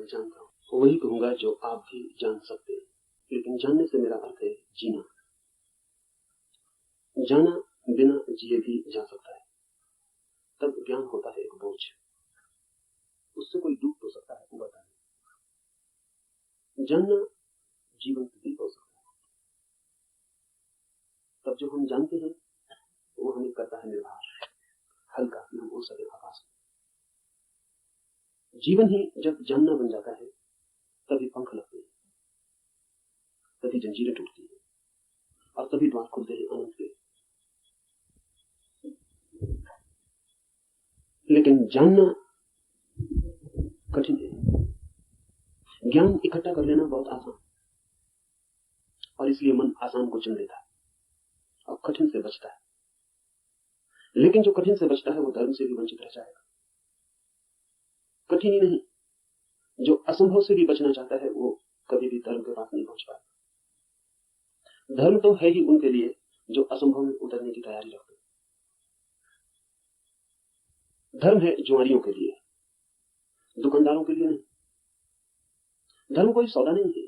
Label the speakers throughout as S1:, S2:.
S1: मैं जानता हूँ वही कहूंगा जो आप भी जान सकते हैं, लेकिन जानने से मेरा अर्थ है जीना। जाना बिना जिए भी जा सकता है, तब ज्ञान होता है एक बोझ, उससे कोई डूब तो सकता है, उबरता नहीं। जानना जीवन भी हो सकता है, तब जो हम जानते हैं वो हमें करता है निर्भर, हल्का, कि हम उड़ सके आकाश में। जीवन ही जब जानना बन जाता है तभी पंख लगते हैं, तभी जंजीरें टूटती हैं और तभी द्वार खुलते हैं अनंत के। लेकिन जानना कठिन है। ज्ञान इकट्ठा कर लेना बहुत आसान, और इसलिए मन आसान को चुन लेता है और कठिन से बचता है। लेकिन जो कठिन से बचता है वो धर्म से भी वंचित रह जाएगा। कठिन ही नहीं, जो असंभव से भी बचना चाहता है वो कभी भी धर्म के पास नहीं पहुंच पाएगा। धर्म तो है ही उनके लिए जो असंभव में उतरने की तैयारी रखते हैं। धर्म है जुआरियों के लिए, दुकानदारों के लिए नहीं। धर्म कोई सौदा नहीं है,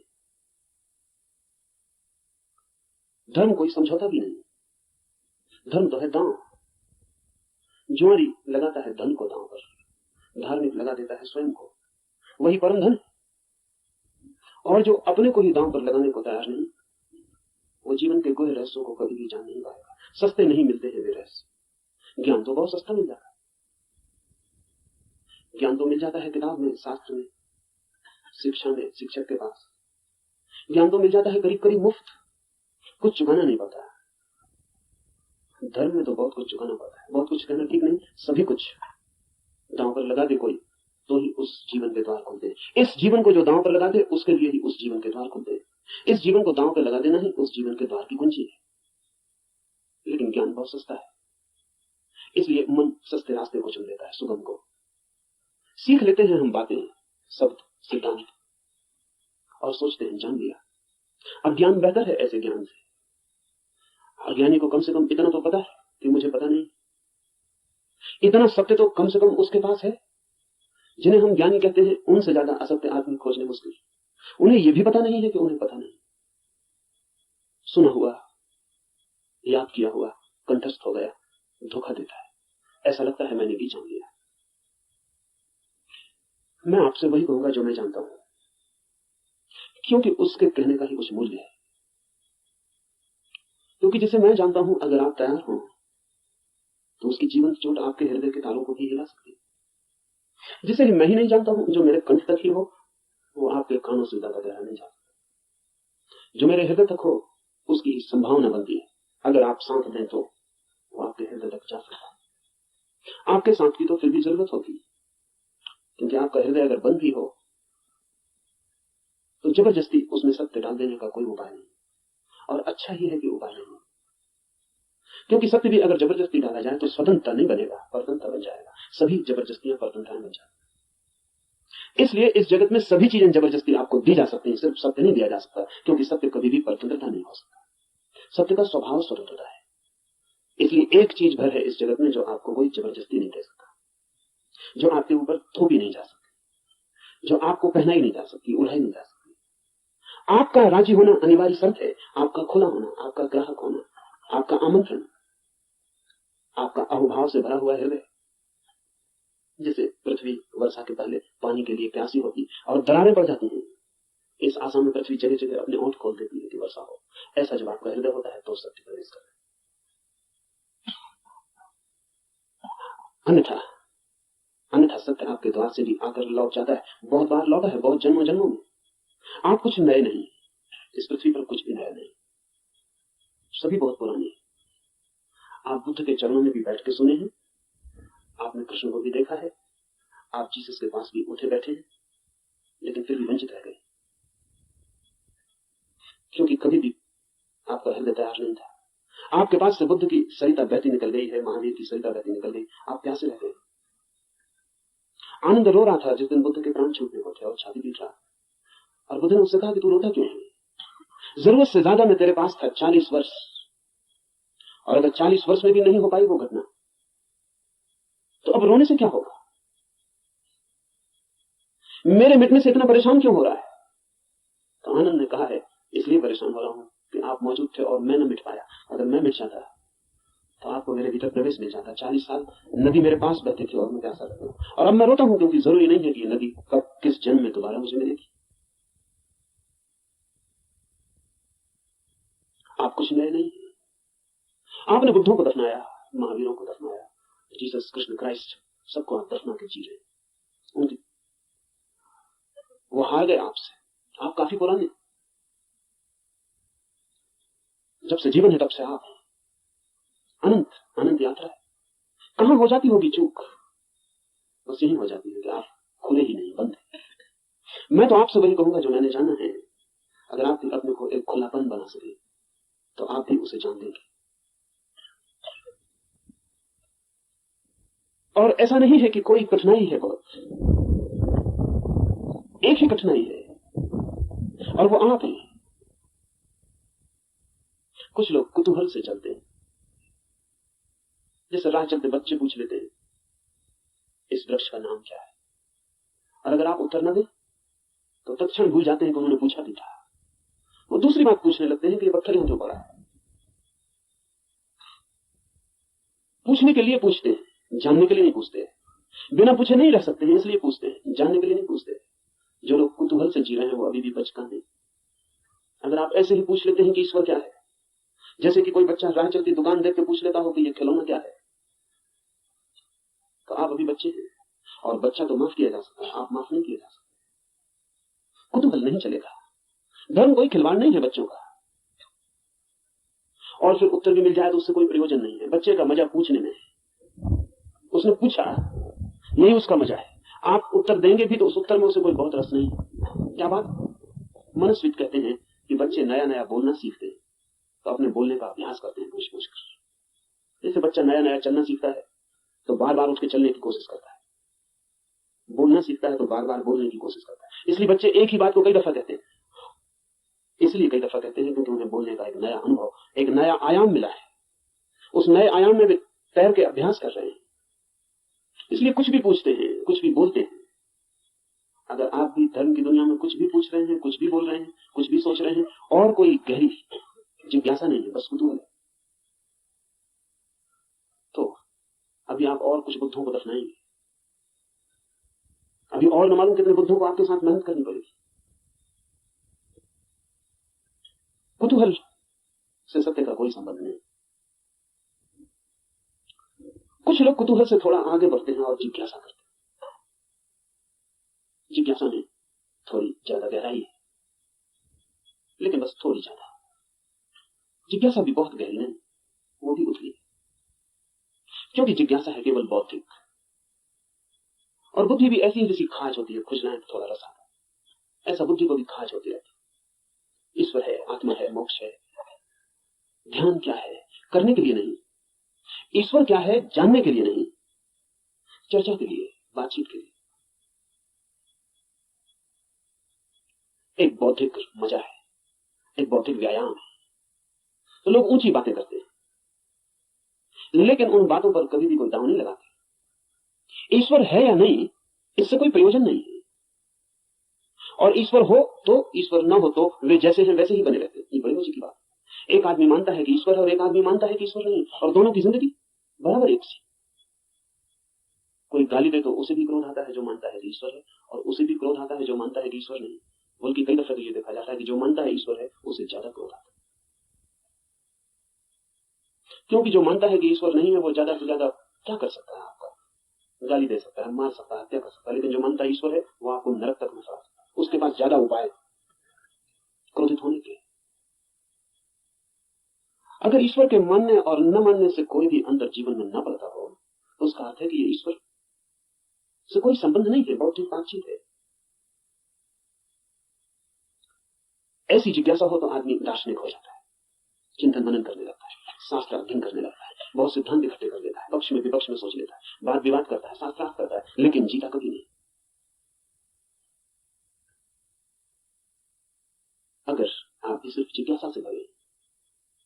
S1: धर्म कोई समझौता भी नहीं। धर्म तो है दांव। जुआरी लगाता है धन को दांव पर, धार्मिक लगा देता है स्वयं को, वही परम धन है। और जो अपने को ही दांव पर लगाने को तैयार नहीं, वो जीवन के गोहे रहस्यों को कभी भी जान नहीं पाएगा। सस्ते नहीं मिलते हैं वे रहस्य। ज्ञान तो बहुत सस्ता मिल जाता है। ज्ञान तो मिल जाता है किताब में, शास्त्र में, शिक्षा में, शिक्षक के पास। ज्ञान तो मिल जाता है करीब करीब मुफ्त, कुछ चुकाना नहीं पड़ता। धर्म में तो बहुत कुछ चुकाना पड़ता है। बहुत कुछ कहना ठीक नहीं, सभी कुछ दांव पर लगा दे कोई तो ही उस जीवन के द्वार खुलते हैं। इस जीवन को जो दांव पर लगा दे उसके लिए ही उस जीवन के द्वार खुलते हैं। इस जीवन को दांव पर लगा देना ही उस जीवन के द्वार की कुंजी है। लेकिन ज्ञान बहुत सस्ता है, इसलिए मन सस्ते रास्ते को चुन लेता है, सुगम को। सीख लेते हैं हम बातें, शब्द, सिद्धांत, और सोचते हैं जान लिया। अब ज्ञान बेहतर है ऐसे ज्ञान से। अज्ञानी को कम से कम इतना तो पता है कि मुझे पता नहीं। इतना सत्य तो कम से कम उसके पास है। जिन्हें हम ज्ञानी कहते हैं उनसे ज्यादा असत्य आदमी खोजने मुश्किल। उन्हें यह भी पता नहीं है कि उन्हें पता नहीं। सुना हुआ, याद किया हुआ कंठस्थ हो गया, धोखा देता है। ऐसा लगता है मैंने भी जान लिया। मैं आपसे वही कहूंगा जो मैं जानता हूं, क्योंकि उसके कहने का ही कुछ मूल्य है। क्योंकि जिसे मैं जानता हूं, अगर आप तैयार हो तो उसकी जीवन की चोट आपके हृदय के तारों को भी हिला सकती है। जिसे मैं ही नहीं जानता हूं, जो मेरे कंठ तक ही हो, वो आपके कानों से ज्यादा गहरा नहीं जा सकता। जो मेरे हृदय तक हो उसकी संभावना बनती है। अगर आप साथ दें तो वो आपके हृदय तक जा सकता है। आपके साथ की तो फिर भी जरूरत होगी, क्योंकि आपका हृदय अगर बंद भी हो तो जबरदस्ती उसमें सत्य डाल देने का कोई उपाय नहीं। और अच्छा ही है कि उपाय नहीं, क्योंकि सत्य भी अगर जबरदस्ती डाला जाए तो स्वतंत्रता नहीं बनेगा, परतंत्र बन जाएगा। सभी जबरदस्तियां परतंत्रता बन जाती। इसलिए इस जगत में सभी चीजें जबरदस्ती आपको दी जा सकती हैं, सिर्फ सत्य नहीं दिया जा सकता, क्योंकि सत्य कभी भी परतंत्रता नहीं हो सकता। सत्य का स्वभाव स्वतंत्रता है। इसलिए एक चीज भर है इस जगत में जो आपको कोई जबरदस्ती नहीं दे सकता, जो आपके ऊपर थोपी नहीं जा सकती, जो आपको पहनाई नहीं जा सकती, उड़ाई नहीं जा सकती। आपका राजी होना अनिवार्य शर्त है। आपका खुला होना, आपका ग्राहक होना, आपका आमंत्रण, आपका अहोभाव से भरा हुआ हृदय। जैसे पृथ्वी वर्षा के पहले पानी के लिए प्यासी होती और दरारें पड़ जाती हैं, इस आशा में पृथ्वी जगह जगह अपने ओंठ खोल देती है कि वर्षा हो। ऐसा जब आपका हृदय होता है तो सत्य प्रवेश कर। अन्यथा सत्य आपके द्वार से भी आकर लौट जाता है। बहुत बार लौटा है, बहुत जन्मों जन्मों में। आप कुछ नए नहीं, इस पृथ्वी पर कुछ भी नया नहीं, सभी बहुत पुराने हैं। आप बुद्ध के चरणों में भी बैठ के सुने हैं, आपने कृष्ण को भी देखा है, आप जीसस के पास भी उठे बैठे हैं, लेकिन फिर भी वंचित रह गए, क्योंकि कभी भी आपका हृदय तैयार नहीं था। आपके पास से बुद्ध की सरिता बहती निकल गई है, महावीर की सरिता बहती निकल गई, आप प्यासे रह गए। आनंद रो रहा था जिस दिन बुद्ध के प्राण छूटने को थे और छाती पीट रहा, और बुद्ध ने उससे कहा कि तू रोता क्यों है? जरूरत से ज्यादा मैं तेरे पास था 40 वर्ष, और अगर 40 वर्ष में भी नहीं हो पाई वो घटना, तो अब रोने से क्या होगा? मेरे मिटने से इतना परेशान क्यों हो रहा है? तो आनंद ने कहा है, इसलिए परेशान हो रहा हूं कि आप मौजूद थे और मैं न मिट पाया। अगर मैं मिट जाता तो आपको मेरे भीतर प्रवेश मिल जाता। 40 साल नदी मेरे पास बहती थी और मैं प्यासा रहता हूं, और अब मैं रोता हूं क्योंकि जरूरी नहीं है कि ये नदी कब किस जन्म में दोबारा मुझे मिलेगी। आप कुछ नए नहीं हैं। आपने बुद्धों को दफनाया, महावीरों को दफनाया, जीसस कृष्ण क्राइस्ट सबको आप दफना के जी रहे हैं। उनकी वो हार गए आपसे। आप काफी पुराने, जब से जीवन है तब से आप अनंत अनंत यात्रा है। कहां हो जाती होगी चूक? बस यही हो जाती है कि आप खुले ही नहीं, बंद है। मैं तो आपसे वही कहूंगा जो मैंने जाना है। अगर आप भी अपने को एक खुलापन बना सके तो आप भी उसे जान देंगे। और ऐसा नहीं है कि कोई कठिनाई है, बहुत एक ही कठिनाई है और वो आप हैं। कुछ लोग कुतूहल से चलते हैं, जैसे राह चलते बच्चे पूछ लेते हैं इस वृक्ष का नाम क्या है, और अगर आप उत्तर न दें तो तत्क्षण भूल जाते हैं कि उन्होंने पूछा भी था। वो दूसरी बात पूछने लगते हैं कि ये पत्थर यहां क्यों पड़ा है। पूछने के लिए पूछते हैं, जानने के लिए नहीं पूछते। बिना पूछे नहीं रह सकते हैं, इसलिए पूछते हैं, जानने के लिए नहीं पूछते। जो लोग कुतूहल से जी रहे हैं वो अभी भी बचकाने हैं। अगर आप ऐसे ही पूछ लेते हैं कि ईश्वर क्या है, जैसे कि कोई बच्चा राह चलती दुकान देख के पूछ लेता हो कि ये खिलौना क्या है, तो आप अभी बच्चे हैं। और बच्चा तो माफ किया जा सकता है, आप माफ नहीं किया जा सकते। कुतूहल नहीं चलेगा। धर्म कोई खिलवाड़ नहीं है बच्चों का, और फिर उत्तर भी मिल जाए तो उससे कोई प्रयोजन नहीं है। बच्चे का मजा पूछने में है। उसने पूछा, यही उसका मजा है। आप उत्तर देंगे भी तो उस उत्तर में उसे कोई बहुत रस नहीं। क्या बात? मनस्वित कहते हैं कि बच्चे नया नया बोलना सीखते हैं तो अपने बोलने का अभ्यास करते हैं पूछ पूछ कर। जैसे बच्चा नया नया चलना सीखता है तो बार बार उठ के चलने की कोशिश करता है, बोलना सीखता है तो बार बार बोलने की कोशिश करता है। इसलिए बच्चे एक ही बात को कई दफा कहते हैं, इसलिए कई दफा कहते हैं क्योंकि उन्हें बोलने का एक नया अनुभव, एक नया आयाम मिला है। उस नए आयाम में वे तैर के अभ्यास कर रहे हैं, इसलिए कुछ भी पूछते हैं, कुछ भी बोलते हैं। अगर आप भी धर्म की दुनिया में कुछ भी पूछ रहे हैं, कुछ भी बोल रहे हैं, कुछ भी सोच रहे हैं, और कोई गहरी जिज्ञासा नहीं है, बस कुतूहल है, तो अभी आप और कुछ बुद्धों को दफनाएंगे। अभी और न मालूम कितने बुद्धों को आपके साथ मेहनत करनी पड़ेगी। कुतूहल से सत्य का कोई संबंध नहीं। कुछ लोग कुतूहल से थोड़ा आगे बढ़ते हैं और जिज्ञासा करते हैं। जिज्ञासा में थोड़ी ज्यादा गहराई है, लेकिन बस थोड़ी ज्यादा। जिज्ञासा भी बहुत गहरी नहीं, वो भी उतली है, क्योंकि जिज्ञासा है केवल बौद्धिक, और बुद्धि भी ऐसी है जैसी खाज होती है, खुजना है थोड़ा रस आता है, ऐसा बुद्धि को भी खाज होती रहती। ईश्वर है, आत्मा है, मोक्ष है, ध्यान क्या है, करने के लिए नहीं। ईश्वर क्या है, जानने के लिए नहीं, चर्चा के लिए, बातचीत के लिए। एक बौद्धिक मजा है, एक बौद्धिक व्यायाम है। तो लोग ऊंची बातें करते हैं, लेकिन उन बातों पर कभी भी कोई दांव नहीं लगाते। ईश्वर है या नहीं, इससे कोई प्रयोजन नहीं है। और ईश्वर हो तो, ईश्वर न हो तो वे जैसे हैं वैसे ही बने रहते हैं। ये बड़ी मजे की बात। एक आदमी मानता है कि ईश्वर है और एक आदमी मानता है कि ईश्वर नहीं, और दोनों की जिंदगी बराबर एक सी। कोई गाली दे तो उसे भी क्रोध आता है जो मानता है कि ईश्वर है, और उसे भी क्रोध आता है जो मानता है कि ईश्वर नहीं। बल्कि कई दफे तो ये देखा जाता है कि जो मानता है ईश्वर है उसे ज्यादा क्रोध आता है, क्योंकि जो मानता है कि ईश्वर नहीं है वो ज्यादा से ज्यादा क्या कर सकता है, आपका गाली दे सकता है, मार सकता है, हत्या कर सकता है। लेकिन जो मानता है ईश्वर है वो आपको नरक तक में फंसा सकता है। उसके पास ज्यादा उपाय क्रोधित होने के। अगर ईश्वर के मानने और न मानने से कोई भी अंतर जीवन में न पड़ता हो तो उसका अर्थ है कि ये ईश्वर से कोई संबंध नहीं है, बहुत ही बातचीत है। ऐसी जिज्ञासा हो तो आदमी दार्शनिक हो जाता है, चिंतन मनन करने लगता है, शास्त्र अध्ययन करने लगता है, बहुत सिद्धांत इकट्ठे कर लेता है, पक्ष में विपक्ष में सोच लेता है, वाद विवाद करता है, शास्त्रार्थ करता है, लेकिन जीता कभी नहीं। अगर आप भी सिर्फ जिज्ञासा से भरे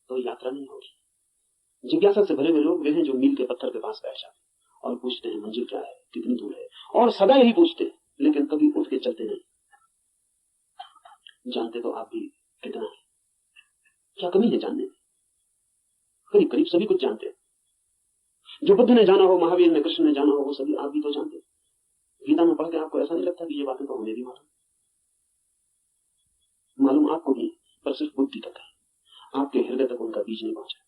S1: तो यात्रा नहीं होगी। जिज्ञासा से भरे हुए लोग वे हैं जो मील के पत्थर के पास बैठ जाते और पूछते हैं मंजिल क्या है, कितनी दूर है, और सदा यही पूछते हैं, लेकिन कभी उठ के चलते नहीं। जानते तो आप भी कितना है, क्या कमी है जानने में? करीब करीब सभी कुछ जानते हैं। जो बुद्ध ने जाना हो, महावीर ने, कृष्ण ने जाना हो, वो सभी आप भी तो जानते हैं। गीता में पढ़ के आपको ऐसा नहीं लगता कि ये बातें तो हमें भी मालूम आपको भी, पर सिर्फ बुद्धि तक है, आपके हृदय तक उनका बीज नहीं पहुंचा।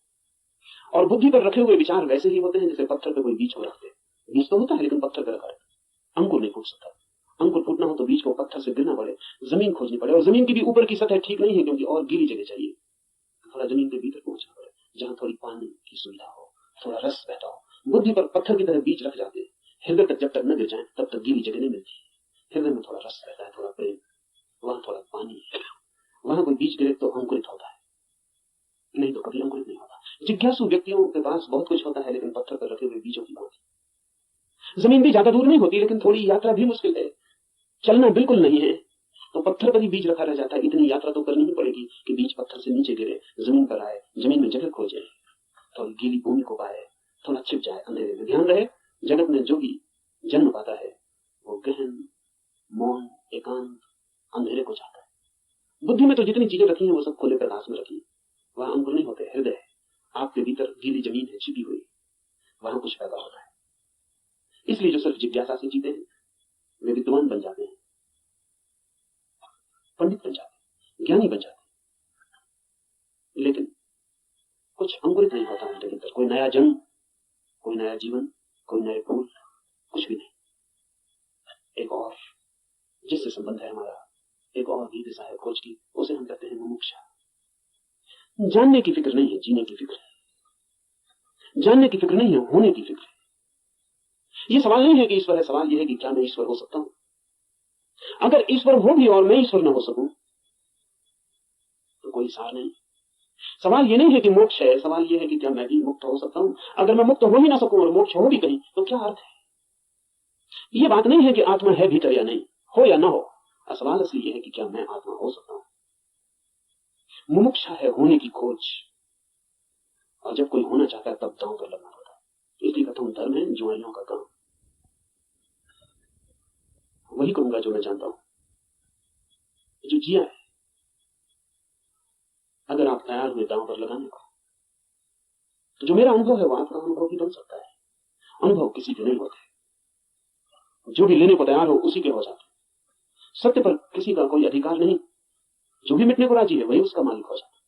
S1: और बुद्धि पर रखे हुए विचार वैसे ही होते हैं जैसे पत्थर पे कोई बीज हो रखते हैं। बीज तो होता है लेकिन पत्थर पे रखा है, अंकुर नहीं फूट सकता। अंकुर फूटना हो तो बीज को पत्थर से गिरना पड़े, जमीन खोजनी पड़े, और जमीन की भी ऊपर की सतह ठीक नहीं है क्योंकि और गीली जगह चाहिए, थोड़ा जमीन के भीतर पहुंचना पड़े जहां थोड़ी पानी की सुविधा हो, थोड़ा रस बहता हो। बुद्धि पर पत्थर की तरह बीज रख जाते हैं, हृदय तक जब तक न गिर जाए तब तक गीली जगह नहीं मिलती। हृदय में थोड़ा रस रहता है, थोड़ा प्रेम, वहां थोड़ा पानी, वहां कोई बीज गिरे तो अंकुरित होता है, नहीं तो कभी अंकुरित नहीं होता। जिज्ञासु व्यक्तियों के पास बहुत कुछ होता है लेकिन पत्थर पर रखे हुए बीजों की बात। जमीन भी ज्यादा दूर नहीं होती लेकिन थोड़ी यात्रा भी मुश्किल है, चलना बिल्कुल नहीं है तो पत्थर पर ही बीज रखा रह जाता है। इतनी यात्रा तो करनी ही पड़ेगी कि बीज पत्थर से नीचे गिरे, जमीन पर आए, जमीन में जगह खोजे, थोड़ी गीली भूमि को पाए, थोड़ा छिप जाए अंधेरे में। ध्यान रहे, जगत में जो भी जन्म पाता है वो गहन, मौन, एकांत, अंधेरे को चाहता है। बुद्धि में तो जितनी चीजें रखी हैं वो सब खुले प्रकाश में रखी, वहां अंकुर नहीं होते। हृदय है, आपके भीतर गीली जमीन है छिपी हुई, वहां कुछ पैदा होता है। इसलिए जो सिर्फ जिज्ञासा से जीते हैं वे विद्वान बन जाते हैं, पंडित बन जाते हैं, ज्ञानी बन जाते हैं, लेकिन कुछ अंकुरित नहीं होता उनके भीतर, कोई नया जन्म, कोई नया जीवन, कोई नए फूल, कुछ भी नहीं। एक और जिससे संबंध है हमारा, एक और भी दिशा है खोज की, उसे हम कहते हैं मुमुक्षा। जानने की फिक्र नहीं है, जीने की फिक्र है। जानने की फिक्र नहीं है, होने की फिक्र है। ये सवाल नहीं है कि ईश्वर है, सवाल यह है कि क्या मैं ईश्वर हो सकता हूं। अगर ईश्वर हो भी और मैं ईश्वर न हो सकूं तो कोई सार नहीं। सवाल ये नहीं है कि मोक्ष है, सवाल ये है कि क्या मैं भी मुक्त हो सकता हूं। अगर मैं मुक्त हो ही ना सकूं और मोक्ष हो भी कहीं तो क्या अर्थ है। ये बात नहीं है कि आत्मा है भीतर या नहीं, हो या ना हो, सवाल असली ये है कि क्या मैं आत्मा हो सकता हूं। मुमुक्षा है होने की खोज, और जब कोई होना चाहता है तब दांव पर लगना होता है। इसलिए प्रथम धर्म है जुआरियों का काम। वही कहूंगा जो मैं जानता हूं, जो जिया है। अगर आप तैयार हुए दांव पर लगाने को, तो जो मेरा अनुभव है वो आपका अनुभव भी बन सकता है। अनुभव किसी के नहीं होते, जो भी लेने को तैयार हो उसी के हो जाते। सत्य पर किसी का कोई अधिकार नहीं, जो भी मिटने को राजी है वही उसका मालिक हो जाता।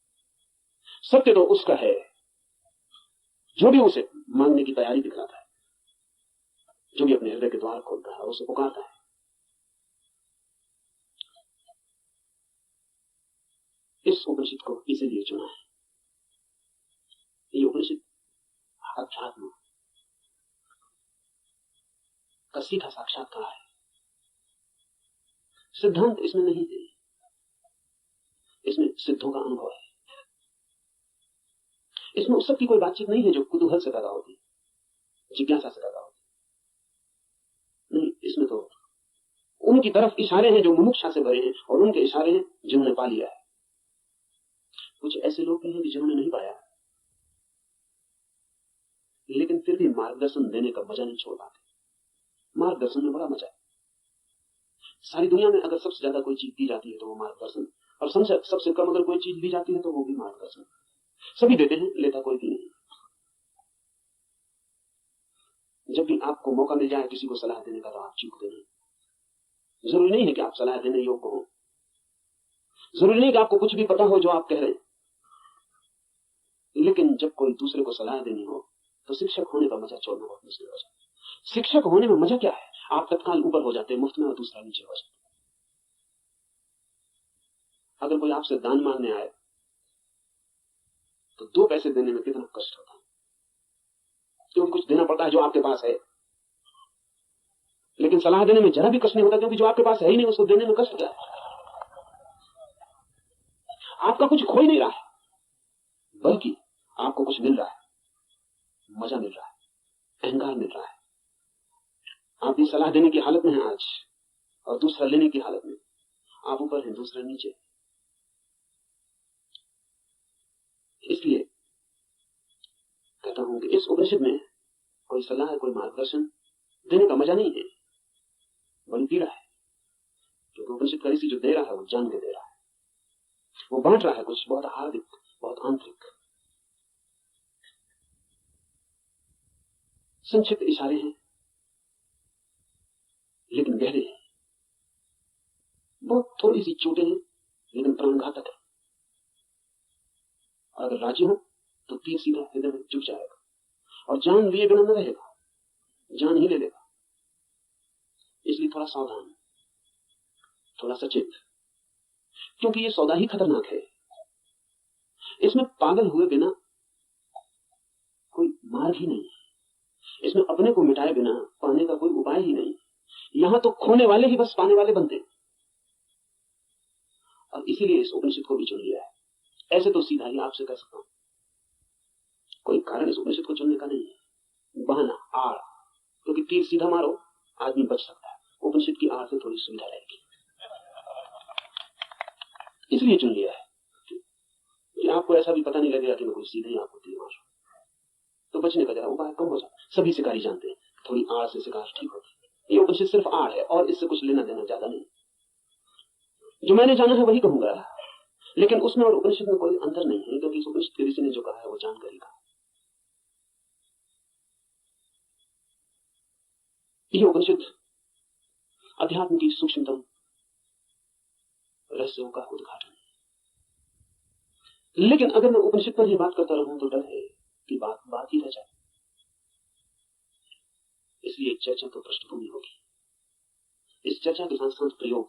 S1: सत्य तो उसका है जो भी उसे मांगने की तैयारी दिखलाता है, जो भी अपने हृदय के द्वार खोलता है, उसे पुकारता है। इस उपनिषद को इसीलिए चुना है। ये उपनिषद अध्यात्म का सीधा साक्षात्कार है। सिद्धांत इसमें नहीं है, इसमें सिद्धों का अनुभव है। इसमें उस सब की कोई बातचीत नहीं है जो कुतूहल से पैदा होती, जिज्ञासा से पैदा होती। नहीं, इसमें तो उनकी तरफ इशारे हैं जो मुमुक्षा से भरे हैं, और उनके इशारे हैं जिन्होंने पा लिया है। कुछ ऐसे लोग भी हैं जिन्होंने नहीं पाया, लेकिन फिर भी मार्गदर्शन देने का मजा नहीं छोड़ पाते। मार्गदर्शन में बड़ा मजा है। सारी दुनिया में अगर सबसे ज्यादा कोई चीज दी जाती है तो वो मार्गदर्शन, और सबसे कम अगर कोई चीज दी जाती है तो वो भी मार्गदर्शन। सभी देते हैं, लेता कोई भी नहीं। जब भी आपको मौका मिल जाए किसी को सलाह देने का तो आप चूकते नहीं। जरूरी नहीं है कि आप सलाह देने योग्य हो, जरूरी नहीं कि आपको कुछ भी पता हो जो आप कह रहे हैं, लेकिन जब कोई दूसरे को सलाह देनी हो तो शिक्षक होने का मजा छोड़ना बहुत मुश्किल हो जाता है। शिक्षक होने में मजा क्या है, आप तत्काल ऊपर हो जाते हैं मुफ्त में और दूसरा नीचे हो जाता है। अगर कोई आपसे दान मांगने आए तो 2 पैसे देने में कितना कष्ट होता है, क्योंकि कुछ देना पड़ता है जो आपके पास है। लेकिन सलाह देने में जरा भी कष्ट नहीं होता, क्योंकि जो आपके पास है ही नहीं उसको देने में कष्ट क्या है। आपका कुछ खो ही नहीं रहा है, बल्कि आपको कुछ मिल रहा है, मजा मिल रहा है, अहंकार मिल रहा है। आप भी सलाह देने की हालत में हैं आज, और दूसरा लेने की हालत में। आप ऊपर हैं, दूसरा नीचे। इसलिए कहता हूं कि इस उपनिषद में कोई सलाह, कोई मार्गदर्शन देने का मजा नहीं है, बड़ी पीड़ा है। उपनिषद का ऋषि जो दे रहा है वो जान के दे रहा है, वो बांट रहा है कुछ बहुत हार्दिक, बहुत आंतरिक। संक्षिप्त इशारे हैं लेकिन गहरे हैं, बहुत थोड़ी सी चोटें हैं लेकिन प्राणघातक है। अगर राजी हो तो तीर सीधा हृदय में चुभ जाएगा और जान लिए बिना न रहेगा, जान ही ले लेगा। इसलिए थोड़ा सावधान, थोड़ा सचेत, क्योंकि ये सौदा ही खतरनाक है। इसमें पागल हुए बिना कोई मार्ग ही नहीं, इसमें अपने को मिटाए बिना पाने का कोई उपाय ही नहीं। यहां तो खोने वाले ही बस पाने वाले बनते हैं, और इसीलिए इस उपनिषद को भी चुन लिया है। ऐसे तो सीधा ही आपसे कह सकता हूं, कोई कारण इस उपनिषद को चुनने का नहीं है, बहाना, आड़, क्योंकि तीर सीधा मारो आदमी बच सकता है, उपनिषद की आड़ से थोड़ी सुविधा रहेगी, इसलिए चुन लिया है कि आपको ऐसा भी पता नहीं लगेगा कि मैं कोई सीधे ही आपको तीर मारूं, तो बचने का जरा उपाय कम हो जाता। सभी शिकारी जानते हैं थोड़ी आड़ से शिकार ठीक होती है। ये उपनिषद सिर्फ आड़ है और इससे कुछ लेना देना ज्यादा नहीं। जो मैंने जाना है वही कहूंगा, लेकिन उसमें और उपनिषद में कोई अंतर नहीं है, क्योंकि इस उपनिषद के ऋषि ने जो कहा है वो जानकर ही कहा। यह उपनिषद अध्यात्म की सूक्ष्मतम रहस्यों का उद्घाटन है। लेकिन अगर मैं उपनिषद पर ही बात करता रहूं तो डर है कि बात ही रह जाए, इसलिए चर्चा तो पृष्ठभूमि होगी। इस चर्चा के साथ साथ प्रयोग,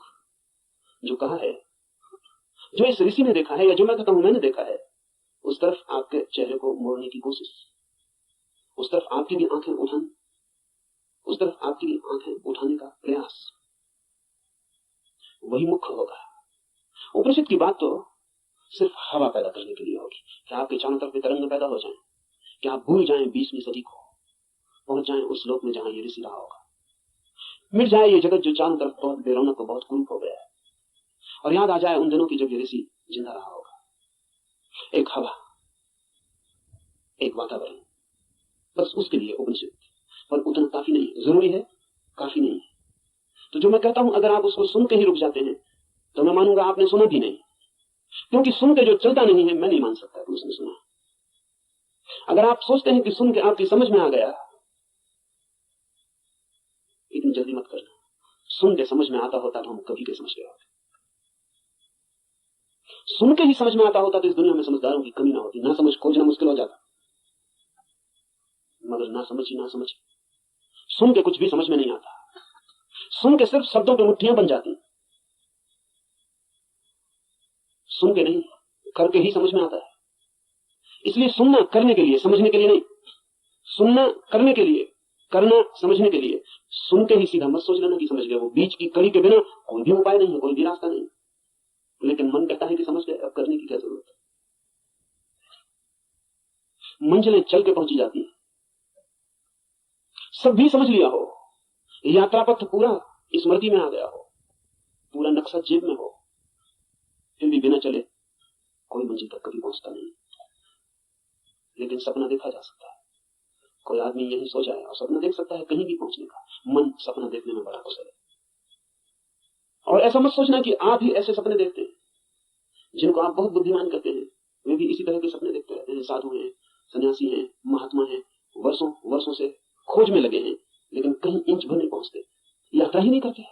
S1: जो कहा है, जो इस ऋषि ने देखा है या जो मैं कहता हूं मैंने देखा है, उस तरफ आपके चेहरे को मोड़ने की कोशिश, उस तरफ आपकी भी आंखें उठाने, उस तरफ आपकी भी आंखें उठाने का प्रयास, वही मुख्य होगा। उपनिषद की बात तो सिर्फ हवा पैदा करने के लिए होगी कि आपके चारों तरफ तरंग पैदा हो जाएं, कि आप भूल जाएं 20वीं सदी को, पहुंच जाएं उस लोक में जहां ये ऋषि रहा होगा, मिट जाए ये जगत जो चारों तरफ बहुत बेरौनक और बहुत कुरूप हो गया है, और याद आ जाए उन दिनों की जब ये ऋषि जिंदा रहा होगा। एक हवा, एक वातावरण, बस उसके लिए उपनिषद, पर उतना काफी नहीं, जरूरी है, काफी नहीं। तो जो मैं कहता हूं अगर आप उसको सुन के ही रुक जाते हैं तो मैं मानूंगा आपने सुना भी नहीं, क्योंकि सुन के जो चलता नहीं है मैं नहीं मान सकता कि उसने सुना। अगर आप सोचते हैं कि सुन के आपकी समझ में आ गया, इतनी जल्दी मत करना। सुन के समझ में आता होता तो हम कभी के समझ गए होते। सुन के ही समझ में आता होता तो इस दुनिया में समझदारों की कमी ना होती, ना समझ खोजना मुश्किल हो जाता। मगर ना समझ ही ना समझ, सुन के कुछ भी समझ में नहीं आता, सुन के सिर्फ शब्दों पे मुट्ठियां बन जाती। सुन के नहीं, करके ही समझ में आता है। इसलिए सुनना करने के लिए, समझने के लिए नहीं। सुनना करने के लिए, करना समझने के लिए। सुन के ही सीधा मत सोच लेना कि समझ गए, वो बीच की कड़ी के बिना कोई भी उपाय नहीं है, कोई भी रास्ता नहीं। लेकिन मन कहता है कि समझ गए, अब करने की क्या जरूरत है। मंजिलें चल के पहुंची जाती है, सब भी समझ लिया हो, यात्रा पथ पूरा स्मृति में आ गया हो, पूरा नक्शा जेब में हो, फिर भी बिना चले कोई मंजिल तक कभी पहुंचता नहीं। लेकिन सपना देखा जा सकता है। कोई आदमी यही सो जाए और सपना देख सकता है कहीं भी पहुंचने का। मन सपना देखने में बड़ा कुशल है। और ऐसा मत सोचना कि आप ही ऐसे सपने देखते हैं। जिनको आप बहुत बुद्धिमान कहते हैं वे भी इसी तरह के सपने देखते रहते हैं। साधु हैं, सन्यासी हैं, महात्मा हैं, वर्षों वर्षों से खोज में लगे हैं, लेकिन कहीं इंच भर नहीं पहुंचते, यात्रा ही नहीं करते।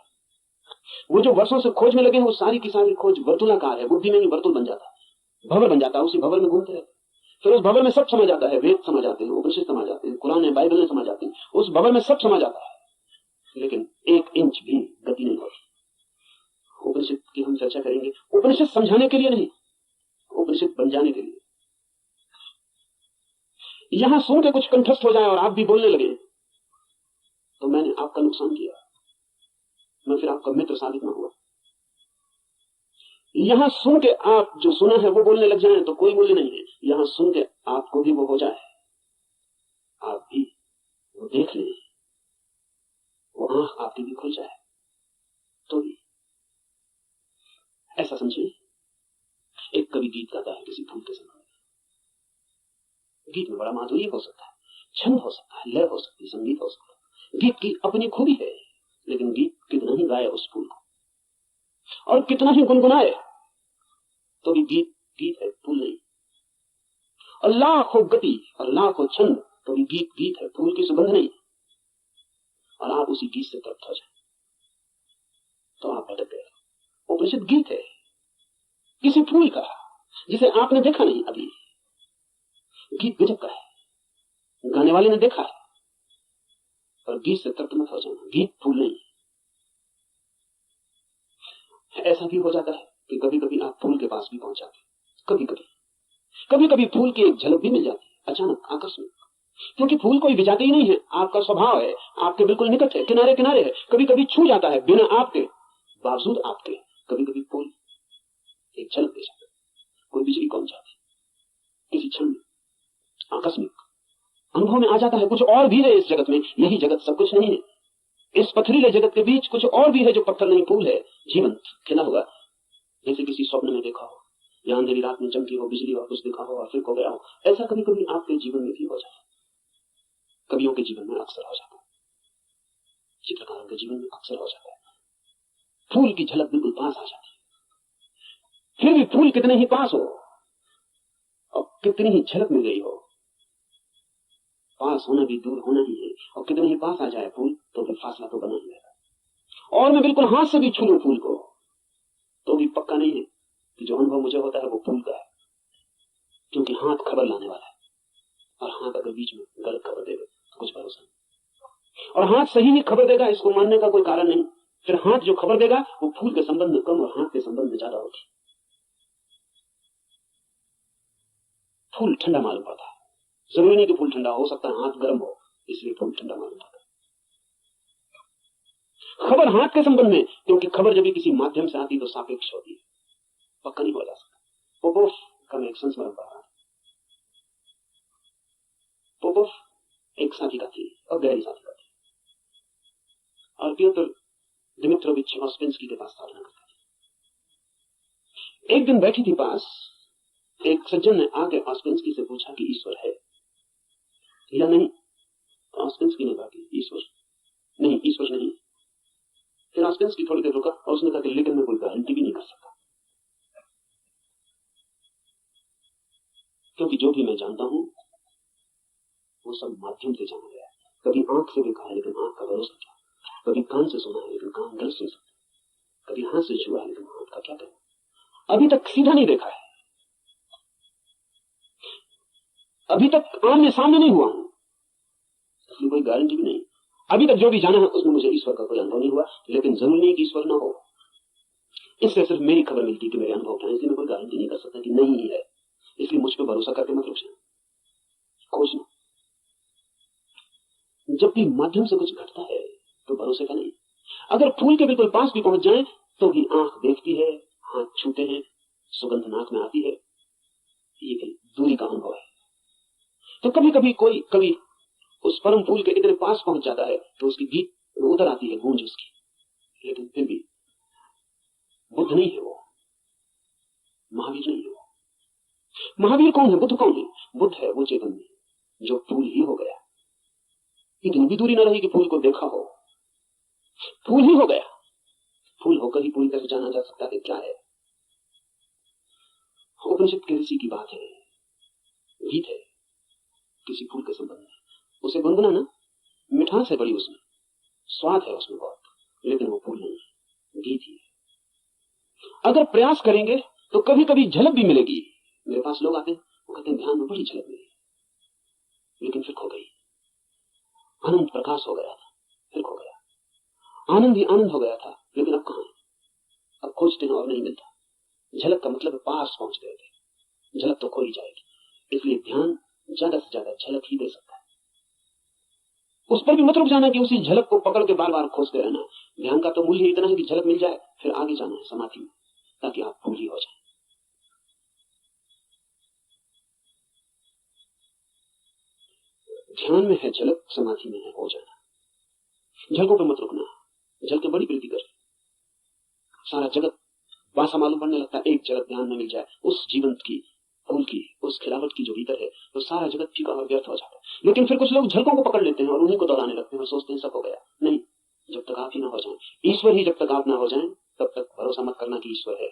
S1: वो जो वर्षों से खोज में लगे हैं वो सारी की सारी खोज वर्तुलाकार है, बुद्धि में ही वर्तुल बन जाता है, भंवर बन जाता है, उसी भंवर में घूमते रहते। फिर उस भंवर में सब समा जाता है, वेद समा जाते हैं, उपनिषद समा जाते हैं, कुरान बाइबल में समा जाती है, उस भंवर में सब समा जाता है, लेकिन एक इंच भी गति नहीं होती। उपनिषद की हम चर्चा करेंगे, उपनिषद समझाने के लिए नहीं, उपनिषद बन जाने के लिए। यहां सुन के कुछ कंठस्थ हो जाए और आप भी बोलने लगे तो मैंने आपका नुकसान किया, मैं फिर आपका मित्र साबित ना हुआ। यहां सुन के आप जो सुना है वो बोलने लग जाए तो कोई मूल्य नहीं है। यहां सुन के आपको भी वो हो जाए, आप भी वो देख लें, वो आंख आपकी भी खुल जाए, तो भी ऐसा समझे। एक कवि गीत गाता है किसी फूल के संबंध में। गीत में बड़ा माधुर्य हो सकता है, छंद हो सकता है, लय हो सकती है, संगीत हो सकता है। गीत की अपनी खूबी है, लेकिन गीत कितना ही गाए उस फूल को। और कितना ही गुनगुनाए तो भी गीत गीत है, फूल नहीं। और लाखों गति और लाखों छंद तो भी गीत गीत है, फूल की सुगंध नहीं। और आप उसी गीत से तृप्त हो जाए तो आप भटक गए। उपनिषद गीत है किसी फूल का जिसे आपने देखा नहीं अभी। गीत गजब का है, गाने वाले ने देखा है, और गीत से तृप्त मत हो जाना। गीत फूल नहीं। ऐसा भी हो जाता है कि कभी कभी आप फूल के पास भी पहुंच जाते, कभी कभी फूल की एक झलक भी मिल जाती है अचानक, आकस्मिक। क्योंकि फूल कोई बिजाते ही नहीं है, आपका स्वभाव है, आपके बिल्कुल निकट है, किनारे किनारे है, कभी कभी छू जाता है बिना आपके, बावजूद आपके। कभी कभी फूल एक झलक दे जाता है, कोई बिजली कौन जाती किसी क्षण में, आकस्मिक अनुभव में आ जाता है। कुछ और भी है इस जगत में, यही जगत सब कुछ नहीं है। इस पथरीले जगत के बीच कुछ और भी है जो पत्थर नहीं, फूल है, जीवंत खिला हुआ, जैसे किसी स्वप्न में देखा हो, या अंधेरी रात में चमकी हो बिजली और कुछ देखा हो और फिर खो गया हो। ऐसा कभी कभी आपके जीवन में भी हो जाता है, कवियों के जीवन में अक्सर हो जाता है, चित्रकारों के जीवन में अक्सर हो जाता है। फूल की झलक बिल्कुल पास आ जाती है। फिर भी फूल कितने ही पास हो और कितनी ही झलक मिल गई हो, पास होना भी दूर होना ही है। और कितने ही पास आ जाए फूल तो भी फासला तो बना ही रहेगा। और मैं बिल्कुल हाथ से भी छू लूं फूल को तो भी पक्का नहीं है कि जो अनुभव मुझे होता है वो फूल का है, क्योंकि हाथ खबर लाने वाला है, और हाथ अगर बीच में गलत खबर देगा तो कुछ भरोसा नहीं। और हाथ सही ही खबर देगा, इसको मानने का कोई कारण नहीं। फिर हाथ जो खबर देगा वो फूल के संबंध में कम और हाथ के संबंध में ज्यादा होगी। फूल ठंडा मालूम पड़ता है, जरूरी नहीं कि फूल ठंडा हो सकता है हाथ गर्म हो, इसलिए फूल ठंडा मालूम पड़ता है। खबर हाथ के संबंध में, क्योंकि खबर जब भी किसी माध्यम से आती तो सापेक्ष होती है, पक्का नहीं हो जा सकता। पोपोफ का मैं एक संस्मरण पढ़ रहा। पोपोफ एक साथी का थी और गहरी साथी का थी, और पियोत्र दिमित्रोविच ऑस्पेंस्की के पास साधना करता था। एक दिन बैठी थी पास, एक सज्जन ने आके ऑस्पेंस्की से पूछा कि ईश्वर है या नहीं। ऑस्पेंस्की ने कहा कि ईश्वर नहीं। फिर ऑस्पेंस्की थोड़ी देर रुका और उसने कहा कि लेकिन मैं कोई गारंटी भी नहीं कर सकता, क्योंकि जो भी मैं जानता हूं वो सब माध्यम से जाना गया है। कभी आंख से देखा है लेकिन आंख का भरोसा क्या, कभी कान से सुना है लेकिन कान गलत सुन सकते, कभी हाथ से छुआ है लेकिन हाथ का क्या कहना। अभी तक सीधा नहीं देखा है, अभी तक आमने सामने नहीं हुआ हूं, इसलिए कोई गारंटी भी नहीं। अभी तक जो भी जाना है उसमें मुझे ईश्वर का कोई अनुभव नहीं हुआ, लेकिन जरूरी नहीं कि ईश्वर ना हो। इससे सिर्फ मेरी खबर मिलती कि मेरे अनुभव क्या है, इसलिए मैं कोई गारंटी नहीं कर सकता कि नहीं है। इसलिए मुझ पर भरोसा करके मत रुकना, खोजना। जब भी माध्यम से कुछ घटता है तो भरोसे का नहीं। अगर फूल के बिल्कुल पास भी पहुंच जाए तो भी आंख देखती है, हाथ छूते हैं, सुगंध नाक में आती है, ये भी दूरी का अनुभव है। तो कभी कभी कोई कवि उस परम फूल के इतने पास पहुंच जाता है तो उसकी गीत उतर आती है, गूंज उसकी, लेकिन फिर भी बुद्ध नहीं है वो, महावीर नहीं है वो। महावीर कौन है, बुद्ध कौन है? बुद्ध है वो चैतन्य जो फूल ही हो गया। इतनी भी दूरी न रही कि फूल को देखा हो, फूल ही हो गया। फूल होकर ही पूरी तरह जाना जा सकता है क्या है। उपनिषद के ऋषि की बात है, गीत है किसी फूल के संबंध में। उसे गुनगुनाना, मिठास है बड़ी उसमें, स्वाद है उसमें बहुत, लेकिन वो फूल नहीं है, गीत ही है। अगर प्रयास करेंगे तो कभी कभी झलक भी मिलेगी। मेरे पास लोग आते हैं, वो कहते हैं ध्यान में बड़ी झलक मिली, लेकिन फिर खो गई। आनंद प्रकाश हो गया था, फिर खो गया। आनंद ही आनंद हो गया था, लेकिन अब कहां है? अब खोजते हैं और नहीं मिलता। झलक का मतलब पास पहुंच गए थे, झलक तो खो ही जाएगी। इसलिए ध्यान ज्यादा से ज्यादा झलक ही दे सकता है। उस पर भी मत रुक जाना कि उसी झलक को पकड़ के बार बार खोजते रहना। ध्यान का तो मूल्य इतना है कि झलक मिल जाए, फिर आगे जाना है समाधि में, ताकि आप फूल ही हो जाए। ध्यान में है झलक, समाधि में है हो जाना। झलकों पर मत रुकना, झलकें बड़ी प्रीति कर, सारा जगत बासा मालूम पड़ने लगता है। एक झलक ध्यान में मिल जाए उस जीवंत की, फूल की, उस खिलावट की जो भीतर है, तो सारा जगत फीका और व्यर्थ हो जाता है। लेकिन फिर कुछ लोग झलकों को पकड़ लेते हैं और उन्हीं को दोहराने लगते हैं और सोचते हैं सब हो गया। नहीं, जब तक आप ही ना हो जाए, ईश्वर ही जब तक आप ना हो जाए तब तक भरोसा मत करना कि ईश्वर है।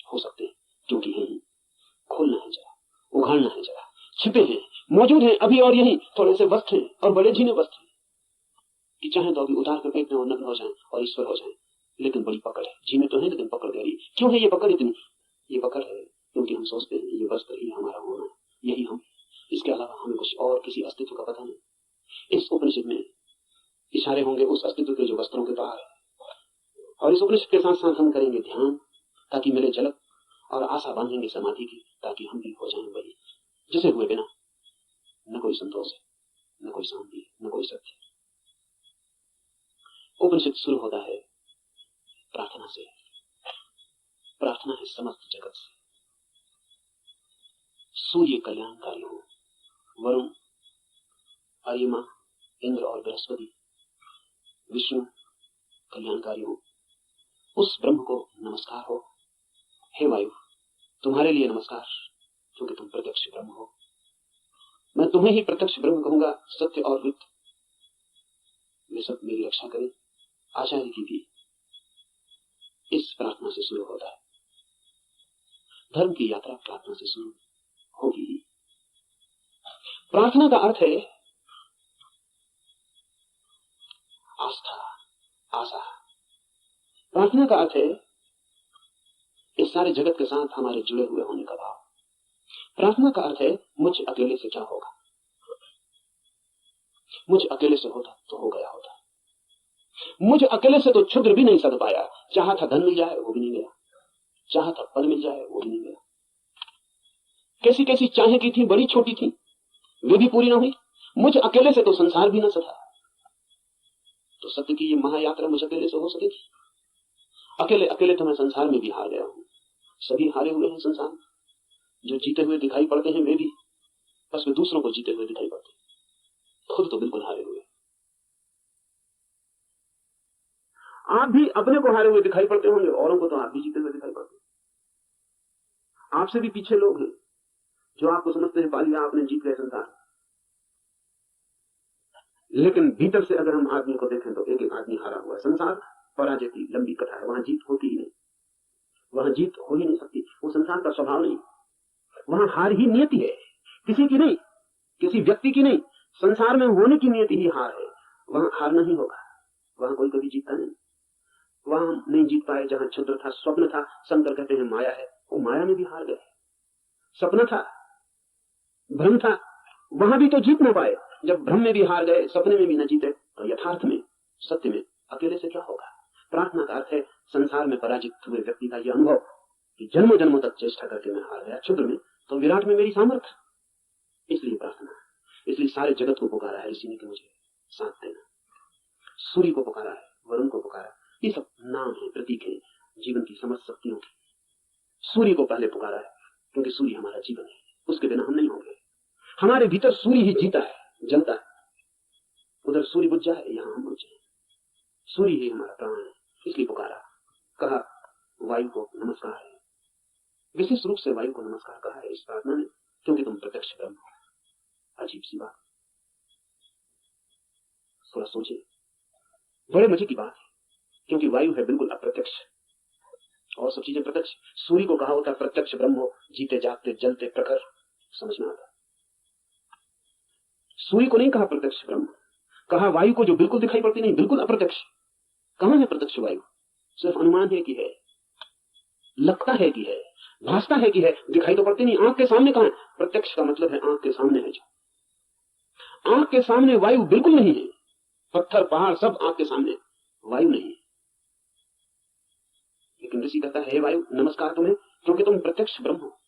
S1: हो सकते हैं, क्योंकि है ही। खोलना है जरा, उघाड़ना है जरा। छिपे हैं, मौजूद हैं अभी और यही, थोड़े से वस्त हैं और बड़े झीने वस्त हैं कि चाहे तो अभी उतार कर फेंक दें और नग्न हो जाएं और ईश्वर हो जाएं। लेकिन बड़ी पकड़ है, झीने तो है लेकिन पकड़ गहरी। क्यों है ये पकड़ इतनी? ये पकड़ है क्योंकि हम सोचते हैं ये वस्त्र ही हमारा होना, यही हम, इसके अलावा हमें कुछ और किसी अस्तित्व का पता नहीं। इस उपनिषद में इशारे होंगे उस अस्तित्व के जो वस्त्रों के बाहर है। और इस उपनिषद के साथ साथ हम करेंगे ध्यान ताकि मिले झलक, और आशा बांधेंगे समाधि की ताकि हम भी हो जाएं वही जिसे हुए बिना न कोई संतोष है, न कोई शांति है, न कोई सत्य। उपनिषद शुरू होता है प्रार्थना से। प्रार्थना है समस्त जगत से। सूर्य कल्याणकारी हो, वरुण, अरिमा, इंद्र और बृहस्पति, विष्णु कल्याणकारी हो, उस ब्रह्म को नमस्कार हो। हे वायु, तुम्हारे लिए नमस्कार क्योंकि तुम प्रत्यक्ष ब्रह्म हो। मैं तुम्हें ही प्रत्यक्ष ब्रह्म कहूंगा। सत्य और वित्त वे सब मेरी रक्षा करें। आचार्य की भी इस प्रार्थना से शुरू होता है। धर्म की यात्रा प्रार्थना से शुरू होगी ही। प्रार्थना का अर्थ है आस्था, आशा। प्रार्थना का अर्थ है इस सारे जगत के साथ हमारे जुड़े हुए होने का भाव। प्रार्थना का अर्थ है मुझ अकेले से क्या होगा। मुझ अकेले से होता तो हो गया होता। मुझ अकेले से तो क्षुद्र भी नहीं सद पाया। चाहा था धन मिल जाए वो भी नहीं गया, चाहा था पद मिल जाए वो भी नहीं गया। कैसी कैसी चाहें की थी, बड़ी छोटी थी, वे भी पूरी ना हुई। मुझ अकेले से तो संसार भी ना सधा। तो सत्य की ये महायात्रा मुझ अकेले से हो सकेगी? अकेले अकेले तो मैं संसार में भी हार गया हूं। सभी हारे हुए हैं संसार में। जो जीते हुए दिखाई पड़ते हैं वे भी, बस वे दूसरों को जीते हुए दिखाई पड़ते, खुद तो बिल्कुल हारे हुए। आप भी अपने को हारे हुए दिखाई पड़ते होंगे, औरों को तो आप भी जीते हुए दिखाई पड़ते। आपसे भी पीछे लोग हैं जो आपको समझते हैं पा लिया आपने, जीत गए संसार। लेकिन भीतर से अगर हम आदमी को देखें तो एक एक आदमी हारा हुआ है। संसार पराजय की लंबी कथा है, वहां जीत होती ही नहीं, वहां जीत हो ही नहीं सकती। वो संसार का स्वभाव नहीं। वहां हार ही नियति है, किसी की नहीं, किसी व्यक्ति की नहीं। संसार में होने की नियति ही हार है। वहां हार नहीं होगा, वहां कोई कभी जीतता नहीं। वहां हम नहीं जीत पाए जहां क्षुद्र था, स्वप्न था। शंकर कहते हैं माया है, वो माया में भी हार गए। सपना था, भ्रम था, वहां भी तो जीत न पाए। जब भ्रम में भी हार गए, सपने में भी न जीते, तो यथार्थ में, सत्य में अकेले से क्या होगा? प्रार्थना का अर्थ है संसार में पराजित हुए व्यक्ति का यह अनुभव कि जन्मों जन्मों तक चेष्टा करके मैं हार गया क्षुद्र में, तो विराट में मेरी सामर्थ्य। इसलिए प्रार्थना, इसलिए सारे जगत को पुकारा है ऋषि ने कि मुझे साथ देना। सूर्य को पुकारा है, वरुण को पुकारा। ये सब नाम है, प्रतीक है जीवन की समस्त शक्तियों की। सूर्य को पहले पुकारा है क्योंकि सूर्य हमारा जीवन है, उसके बिना हम नहीं होंगे। हमारे भीतर सूर्य ही जीता है, जलता है। उधर सूर्य बुझ जाए, यहां हम बुझ जाए। सूर्य ही हमारा प्राण है, इसलिए पुकारा। कहा वायु को नमस्कार है, विशेष रूप से वायु को नमस्कार कहा है इस प्रार्थना में, क्योंकि तुम प्रत्यक्ष ब्रह्म हो। अजीब सी बात, थोड़ा सोचिए। बड़े मजे की बात है, क्योंकि वायु है बिल्कुल अप्रत्यक्ष और सब चीजें प्रत्यक्ष। सूर्य को कहा होता प्रत्यक्ष ब्रह्म हो, जीते जागते जलते प्रखर, समझ में आता। सूर्य को नहीं कहा प्रत्यक्ष ब्रह्म, कहा वायु को जो बिल्कुल दिखाई पड़ती नहीं, बिल्कुल अप्रत्यक्ष। कहां है प्रत्यक्ष वायु? सिर्फ अनुमान है कि है, लगता है कि है, भासता है कि है, दिखाई तो पड़ती नहीं। आंख के सामने कहां है? प्रत्यक्ष का मतलब है आंख के सामने है। जो आंख के सामने वायु बिल्कुल नहीं है, पत्थर पहाड़ सब आंख के सामने, वायु नहीं है। लेकिन ऋषि कहता है वायु नमस्कार तुम्हें, क्योंकि तुम प्रत्यक्ष ब्रह्म हो।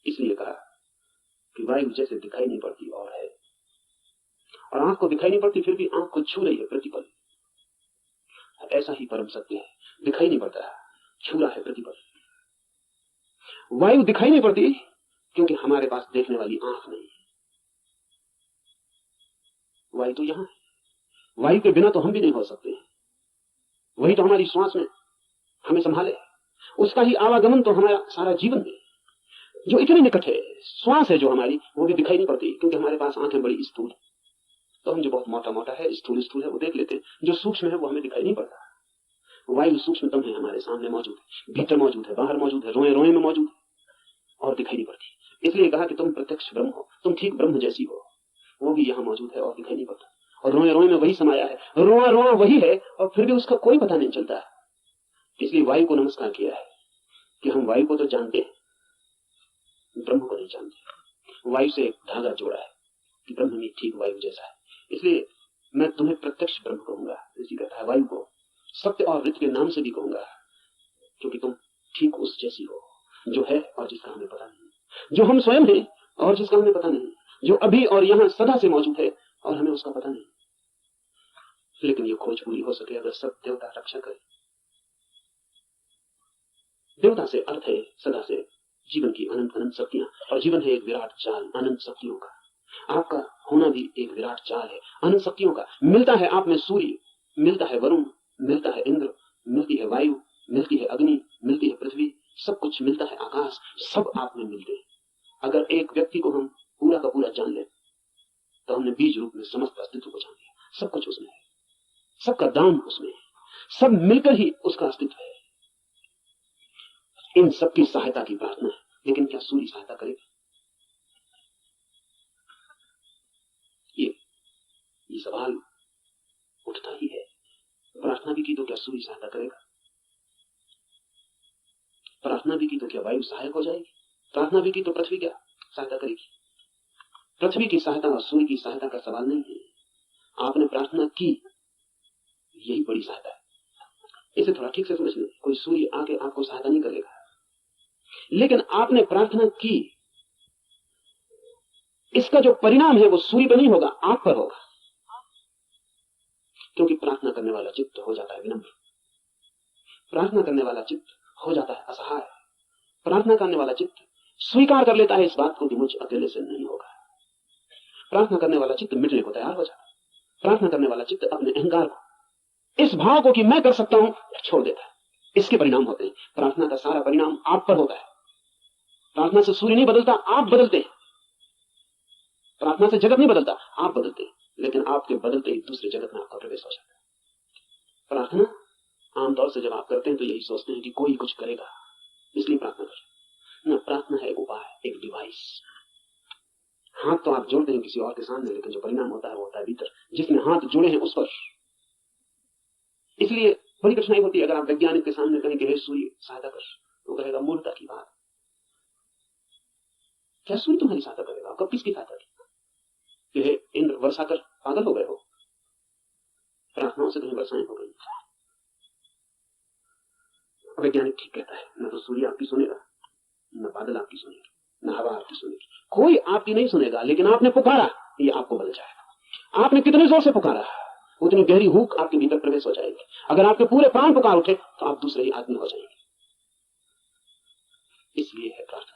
S1: इसलिए कहा कि वायु जैसे दिखाई नहीं पड़ती और है, और आंख को दिखाई नहीं पड़ती फिर भी आंख को छू रही है प्रतिपल। ऐसा ही परम सत्य है, दिखाई नहीं पड़ता, छू रहा है प्रतिपल। वायु दिखाई नहीं पड़ती क्योंकि हमारे पास देखने वाली आंख नहीं है। वायु तो यहां है, वायु के बिना तो हम भी नहीं हो सकते। वही तो हमारी श्वास में हमें संभाले, उसका ही आवागमन तो हमारा सारा जीवन है, जो इतने निकट है। श्वास है जो हमारी, वो भी दिखाई नहीं पड़ती क्योंकि हमारे पास आंखें बड़ी स्थूल। तो हम जो बहुत मोटा मोटा है, स्थूल स्थूल है, वो देख लेते हैं। जो सूक्ष्म है वो हमें दिखाई नहीं पड़ता। वायु सूक्ष्मतम है, हमारे सामने मौजूद है, भीतर मौजूद है, बाहर मौजूद है, रोए रोए में मौजूद है और दिखाई नहीं पड़ती। इसलिए कहा कि तुम प्रत्यक्ष ब्रह्म हो, तुम ठीक ब्रह्म जैसी हो। वो भी यहाँ मौजूद है और दिखाई नहीं पड़ता, और रोए रोए में वही समाया है, रोआ रोआ वही है, और फिर भी उसका कोई पता नहीं चलता। इसलिए वायु को नमस्कार किया है कि हम वायु को तो जानते हैं, ब्रह्म को नहीं जानते। वायु से एक धागा जोड़ा है कि ब्रह्म भी ठीक वायु जैसा है। इसलिए मैं तुम्हें प्रत्यक्ष ब्रह्म कहूंगा, इसी कहता है। वायु को सत्य और ऋत के नाम से भी कहूंगा, क्योंकि तुम ठीक उस जैसी हो जो है और जिसका हमें पता नहीं, जो हम स्वयं हैं और जिसका हमें पता नहीं, जो अभी और यहाँ सदा से मौजूद है और हमें उसका पता नहीं। लेकिन ये खोज पूरी हो सके अगर सब देवता रक्षा करे। देवता से अर्थ है सदा से जीवन की अनंत अनंत शक्तियां, और जीवन है एक विराट जाल अनंत शक्तियों का। आपका होना भी एक विराट जाल है अनंत शक्तियों का। मिलता है आप में सूर्य, मिलता है वरुण, मिलता है इंद्र, मिलती है वायु, मिलती है अग्नि, मिलती है पृथ्वी, सब कुछ मिलता है आकाश, सब आप में मिलते हैं। अगर एक व्यक्ति को हम पूरा का पूरा जान ले तो हमने बीज रूप में समस्त अस्तित्व को जान लिया। सब कुछ उसमें है, सबका दान उसमें है, सब मिलकर ही उसका अस्तित्व है। इन सबकी सहायता की प्रार्थना है, लेकिन क्या सूर्य सहायता करेगा? ये सवाल उठता ही है। प्रार्थना भी की तो क्या सूर्य सहायता करेगा? प्रार्थना भी की तो क्या वायु सहायक हो जाएगी? प्रार्थना भी की तो पृथ्वी क्या सहायता करेगी? पृथ्वी की सहायता और सूर्य की सहायता का सवाल नहीं है। आपने प्रार्थना की, यही बड़ी सहायता है। इसे थोड़ा ठीक से समझ लें। कोई सूर्य आके आपको सहायता नहीं करेगा, लेकिन आपने प्रार्थना की, इसका जो परिणाम है वो सूर्य पर नहीं होगा, आप पर होगा। क्योंकि प्रार्थना करने वाला चित्त हो जाता है विनम्र, प्रार्थना करने वाला चित्त हो जाता है असहाय, प्रार्थना करने वाला चित्त स्वीकार कर लेता है इस बात को कि मुझ अकेले से नहीं होगा। प्रार्थना करने वाला चित्त मिटने को तैयार हो जाता है। प्रार्थना करने वाला चित्त अपने अहंकार को, इस भाव को कि मैं कर सकता हूं, छोड़ देता है। इसके परिणाम होते हैं। प्रार्थना का सारा परिणाम आप पर होता है। प्रार्थना से सूर्य नहीं बदलता, आप बदलते हैं। प्रार्थना से जगत नहीं बदलता, आप बदलते हैं। लेकिन आपके बदलते ही दूसरे जगत में आपका प्रवेश हो जाता है। प्रार्थना आमतौर से जब आप करते हैं तो यही सोचते हैं कि कोई कुछ करेगा, इसलिए प्रार्थना करें। न, प्रार्थना है एक उपाय, एक डिवाइस। हाथ तो आप जोड़ते हैं किसी और के सामने, लेकिन जो परिणाम होता है वो होता है भीतर, जिसने हाथ जोड़े हैं उस पर। इसलिए बड़ी कठिनाई होती है अगर आप वैज्ञानिक के सामने कहें कि हे सूर्य सहायता कर, तो कहेगा मूर्खता की बात। क्या सूर्य तुम्हारी सहायता करेगा? कब किसकी सहायता की? कि हे इंद्र वर्षा कर, पागल हो गए हो? प्रार्थनाओं से तुम्हें वर्षाएं हो गई। वैज्ञानिक ठीक कहता है, न तो सूर्य आपकी सुनेगा, न बादल आपकी सुनेगी, न हवा आपकी सुनेगी, कोई आपकी नहीं सुनेगा। लेकिन आपने पुकारा, ये आपको बदल जाएगा। आपने कितने जोर से पुकारा, उतनी गहरी हुक आपके भीतर प्रवेश हो जाएगी। अगर आपके पूरे प्राण पुकार उठे तो आप दूसरे ही आदमी हो जाएंगे। इसलिए है प्रार्थना।